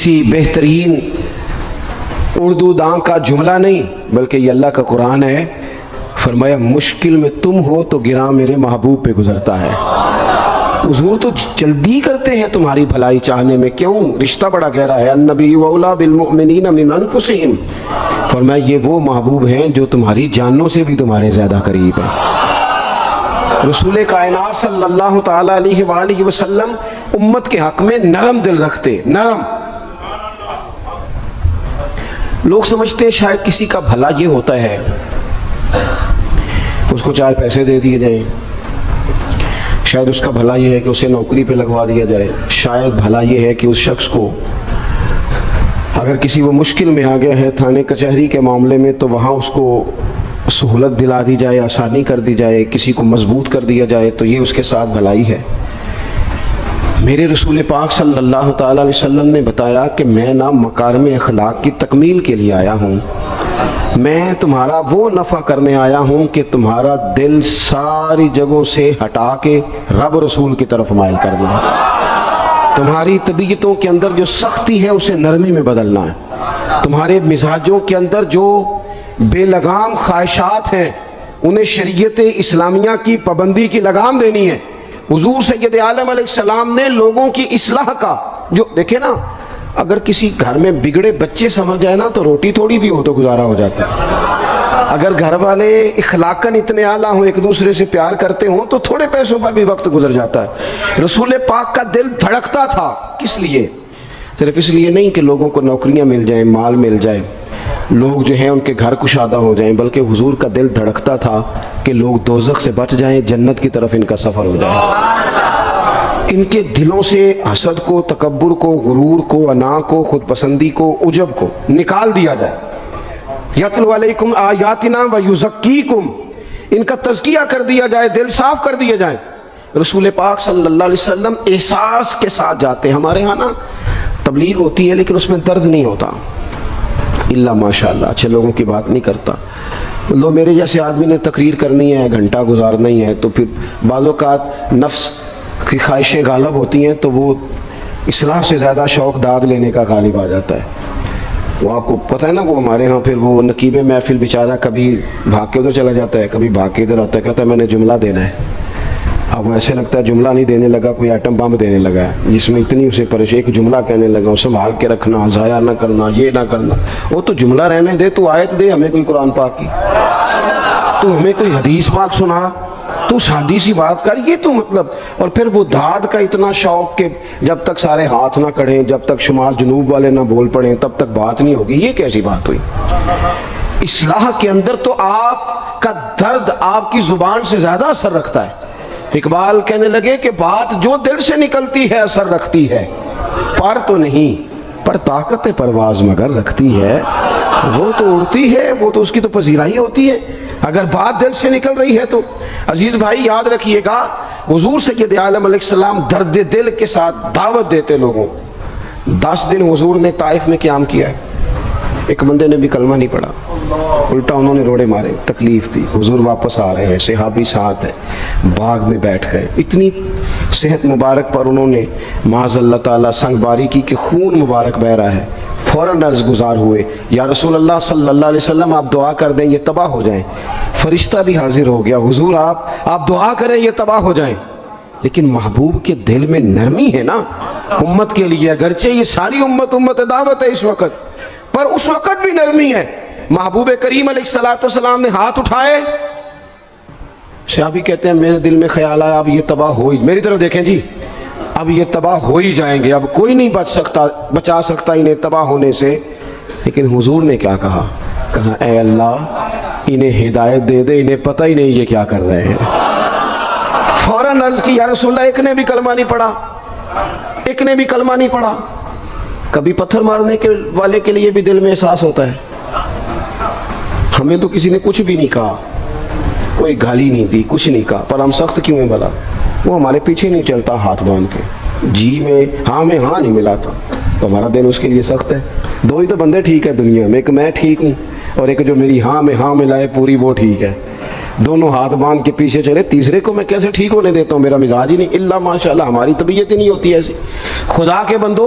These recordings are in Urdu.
کسی بہترین اردو داں کا جملہ نہیں بلکہ یہ اللہ کا قرآن ہے. فرمایا مشکل میں تم ہو تو گراں میرے محبوب پہ گزرتا ہے. حضور تو جلدی کرتے ہیں تمہاری بھلائی چاہنے میں. کیوں؟ رشتہ بڑا گہرا ہے. النبی اولیٰ بالمؤمنین من انفسہم. فرمایا یہ وہ محبوب ہیں جو تمہاری جانوں سے بھی تمہارے زیادہ قریب ہیں. رسول کائنات صلی اللہ تعالی علیہ وآلہ وسلم امت کے حق میں نرم دل رکھتے. نرم. لوگ سمجھتے ہیں شاید کسی کا بھلا یہ ہوتا ہے اس کو 4 پیسے دے دیے جائیں، شاید اس کا بھلا یہ ہے کہ اسے نوکری پہ لگوا دیا جائے، شاید بھلا یہ ہے کہ اس شخص کو اگر کسی وہ مشکل میں آ گیا ہے تھانے کچہری کے معاملے میں تو وہاں اس کو سہولت دلا دی جائے، آسانی کر دی جائے، کسی کو مضبوط کر دیا جائے، تو یہ اس کے ساتھ بھلائی ہے. میرے رسول پاک صلی اللہ تعالی علیہ وسلم نے بتایا کہ میں نہ مکارم اخلاق کی تکمیل کے لیے آیا ہوں، میں تمہارا وہ نفع کرنے آیا ہوں کہ تمہارا دل ساری جگہوں سے ہٹا کے رب رسول کی طرف مائل کر دیں. تمہاری طبیعتوں کے اندر جو سختی ہے اسے نرمی میں بدلنا ہے. تمہارے مزاجوں کے اندر جو بے لگام خواہشات ہیں انہیں شریعت اسلامیہ کی پابندی کی لگام دینی ہے. حضور سید عالم علیہ السلام نے لوگوں کی اصلاح کا جو دیکھے نا، اگر کسی گھر میں بگڑے بچے سمجھ جائے نا تو روٹی تھوڑی بھی ہو تو گزارا ہو جاتا ہے. اگر گھر والے اخلاقاً اتنے اعلیٰ ہوں، ایک دوسرے سے پیار کرتے ہوں تو تھوڑے پیسوں پر بھی وقت گزر جاتا ہے. رسول پاک کا دل دھڑکتا تھا. کس لیے؟ صرف اس لیے نہیں کہ لوگوں کو نوکریاں مل جائیں، مال مل جائے، لوگ جو ہیں ان کے گھر کشادہ ہو جائیں، بلکہ حضور کا دل دھڑکتا تھا کہ لوگ دوزخ سے بچ جائیں، جنت کی طرف ان کا سفر ہو جائے. ان کے دلوں سے حسد کو، تکبر کو، غرور کو، انا کو، خود پسندی کو، عجب کو نکال دیا جائے. یتلو علیکم آیاتنا ویزکیکم، ان کا تزکیہ کر دیا جائے، دل صاف کر دیے جائیں. رسول پاک صلی اللہ علیہ وسلم احساس کے ساتھ جاتے. ہمارے ہاں نا تبلیغ ہوتی ہے لیکن اس میں درد نہیں ہوتا، اللہ ماشاءاللہ اچھے لوگوں کی بات نہیں کرتا. لو میرے جیسے آدمی نے تقریر کرنی ہے، گھنٹہ گزارنا ہی ہے، تو پھر بعض اوقات نفس کی خواہشیں غالب ہوتی ہیں تو وہ اصلاح سے زیادہ شوق داد لینے کا غالب آ جاتا ہے. وہ آپ کو پتہ ہے نا، وہ ہمارے ہاں پھر وہ نقیب محفل بیچارہ کبھی بھاگ کے ادھر چلا جاتا ہے، کبھی بھاگ کے ادھر آتا ہے، کہتا ہے میں نے جملہ دینا ہے. اب ایسے لگتا ہے جملہ نہیں دینے لگا، کوئی ایٹم بم دینے لگا ہے جس میں اتنی اسے پریشانی. ایک جملہ کہنے لگا، اسے سنبھال کے رکھنا، ضائع نہ کرنا، یہ نہ کرنا. وہ تو جملہ رہنے دے، تو آیت دے ہمیں کوئی قرآن پاک کی، تو ہمیں کوئی حدیث پاک سنا، تو سادی سی بات کر. یہ تو مطلب، اور پھر وہ داد کا اتنا شوق کہ جب تک سارے ہاتھ نہ کڑھیں، جب تک شمال جنوب والے نہ بول پڑیں تب تک بات نہیں ہوگی. یہ کیسی بات ہوئی؟ اصلاح کے اندر تو آپ کا درد آپ کی زبان سے زیادہ اثر رکھتا ہے. اقبال کہنے لگے کہ بات جو دل سے نکلتی ہے اثر رکھتی ہے، پر تو نہیں، پر طاقت پرواز مگر رکھتی ہے. وہ تو اڑتی ہے، وہ تو اس کی تو پذیرائی ہوتی ہے اگر بات دل سے نکل رہی ہے تو. عزیز بھائی یاد رکھیے گا، حضور سید عالم علیہ السلام درد دل کے ساتھ دعوت دیتے لوگوں. 10 دن حضور نے طائف میں قیام کیا ہے، ایک بندے نے بھی کلمہ نہیں پڑھا، الٹا انہوں نے روڑے مارے، تکلیف دی. حضور واپس آ رہے ہیں، صحابی ساتھ ہے، باغ میں بیٹھ گئے. اتنی صحت مبارک پر انہوں نے معاذ اللہ تعالیٰ سنگ باری کی کہ خون مبارک بہ رہا ہے. فوراً عرض گزار ہوئے، یا رسول اللہ صلی اللہ علیہ وسلم آپ دعا کر دیں یہ تباہ ہو جائیں. فرشتہ بھی حاضر ہو گیا، حضور آپ دعا کریں یہ تباہ ہو جائیں. لیکن محبوب کے دل میں نرمی ہے نا امت کے لیے، اگرچہ یہ ساری امت دعوت ہے اس وقت، پر اس وقت بھی نرمی ہے. محبوب کریم علیہ السلام نے ہاتھ اٹھائے. صحابی کہتے ہیں میرے دل میں خیال آیا اب یہ تباہ ہو ہی، میری طرف دیکھیں جی، اب یہ تباہ ہو ہی جائیں گے، اب کوئی نہیں بچا سکتا انہیں تباہ ہونے سے. لیکن حضور نے کیا کہا اے اللہ انہیں ہدایت دے دے، انہیں پتہ ہی نہیں یہ کیا کر رہے ہیں. فوراً عرض کی یا رسول اللہ ایک نے بھی کلمہ نہیں پڑھا، ایک نے بھی کلمہ نہیں پڑھا. کبھی پتھر مارنے کے والے کے لیے بھی دل میں احساس ہوتا ہے. ہمیں تو کسی نے کچھ بھی نہیں کہا، کوئی گالی نہیں دی، کچھ نہیں کہا، پر ہم سخت کیوں ہیں بھلا؟ وہ ہمارے پیچھے نہیں چلتا ہاتھ باندھ کے، جی میں ہاں نہیں ملاتا، تو ہمارا دل اس کے لیے سخت ہے. 2 ہی تو بندے ٹھیک ہے دنیا میں، ایک میں ٹھیک ہوں اور ایک جو میری ہاں میں ہاں ملائے پوری وہ ٹھیک ہے. دونوں ہاتھ باندھ کے پیچھے چلے، تیسرے کو میں کیسے ٹھیک ہونے دیتا ہوں؟ میرا مزاج ہی نہیں، اللہ ماشاءاللہ ہماری طبیعت ہی نہیں ہوتی ایسی. خدا کے بندو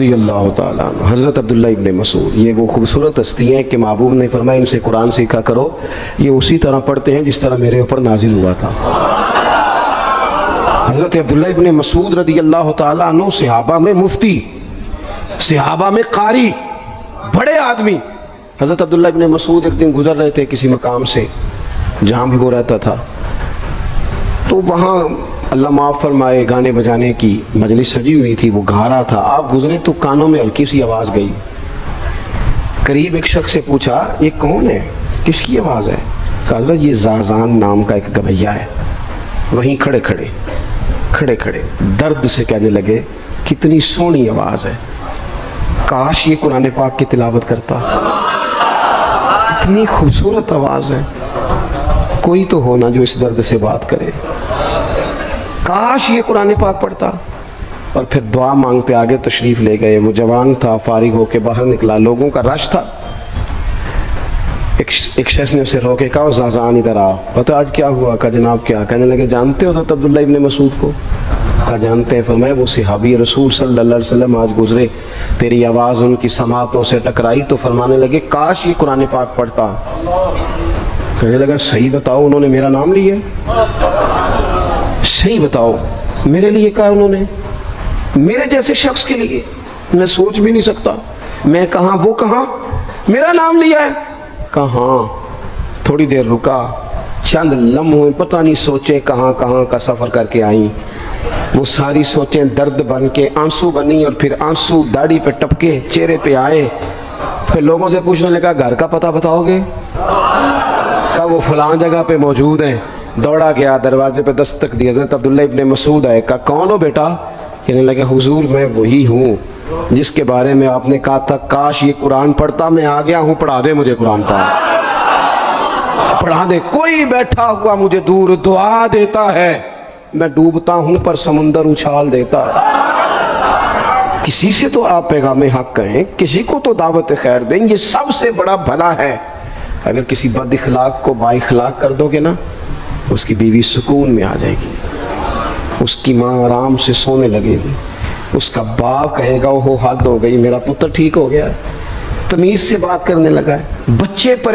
رضی اللہ تعالیٰ عنہ، حضرت عبداللہ ابن مسعود، یہ وہ خوبصورت ہستی ہیں کہ محبوب نے فرمایا ان سے قرآن سیکھا کرو، یہ اسی طرح پڑھتے ہیں جس طرح میرے اوپر نازل ہوا تھا۔ حضرت عبداللہ ابن مسعود رضی اللہ تعالیٰ عنہ صحابہ میں مفتی، صحابہ میں قاری، بڑے آدمی۔ حضرت عبداللہ ابن مسعود ایک دن گزر رہے تھے کسی مقام سے جہاں بھی وہ رہتا تھا، تو وہاں اللہ معاف فرمائے گانے بجانے کی مجلس سجی ہوئی تھی، وہ گا رہا تھا، آپ گزرے تو کانوں میں ہلکی سی آواز گئی۔ قریب ایک شخص سے پوچھا یہ کون ہے، کس کی آواز ہے؟ کہا حضرت یہ زازان نام کا ایک گویہ ہے۔ وہیں کھڑے کھڑے درد سے کہنے لگے کتنی سونی آواز ہے، کاش یہ قرآن پاک کی تلاوت کرتا، اتنی خوبصورت آواز ہے، کوئی تو ہونا جو اس درد سے بات کرے، کاش یہ قرآن پاک پڑھتا۔ اور پھر دعا مانگتے آگے تشریف لے گئے۔ وہ جوان تھا، فارغ ہو کے باہر نکلا، لوگوں کا رش تھا۔ ایک شخص نے اسے روکے، کہا زازان ادھر آ، پتہ آج کیا ہوا؟ کہا جناب کیا؟ کہنے لگے جانتے ہو حضرت عبداللہ ابن مسعود کو؟ کہا جانتے ہیں۔ فرمایا وہ صحابی رسول صلی اللہ علیہ وسلم آج گزرے، تیری آواز ان کی سماعتوں سے ٹکرائی تو فرمانے لگے کاش یہ قرآن پاک پڑھتا۔ کہنے لگا صحیح بتاؤ انہوں نے میرا نام لیا؟ صحیح بتاؤ میرے لیے کہا انہوں نے؟ میرے جیسے شخص کے لیے میں سوچ بھی نہیں سکتا، میں کہاں وہ کہاں، میرا نام لیا ہے؟ کہاں؟ تھوڑی دیر رکا، چند لمحوں پتہ نہیں سوچیں کہاں کہاں کا سفر کر کے آئیں، وہ ساری سوچیں درد بن کے آنسو بنی، اور پھر آنسو داڑھی پہ ٹپکے چہرے پہ آئے۔ پھر لوگوں سے پوچھنے لگا گھر کا پتہ بتاؤ گے؟ کہا وہ فلاں جگہ پہ موجود ہیں۔ دوڑا گیا، دروازے پہ دستک دی، حضرت عبداللہ ابن مسعود آئے، کہا کون ہو بیٹا؟ کہنے لگا حضور میں وہی ہوں جس کے بارے میں آپ نے کہا تھا کاش یہ قرآن پڑھتا، میں آ گیا ہوں، پڑھا دے مجھے قرآن پڑھا دے۔ کوئی بیٹھا ہوا مجھے دور دعا دیتا ہے، میں ڈوبتا ہوں پر سمندر اچھال دیتا ہے۔ کسی سے تو آپ پیغام حق کہیں، کسی کو تو دعوت خیر دیں، یہ سب سے بڑا بھلا ہے۔ اگر کسی بد اخلاق کو با اخلاق کر دو گے نا، اس کی بیوی سکون میں آ جائے گی، اس کی ماں آرام سے سونے لگے گی، اس کا باپ کہے گا وہ حد ہو گئی، میرا پتر ٹھیک ہو گیا، تمیز سے بات کرنے لگا ہے، بچے پر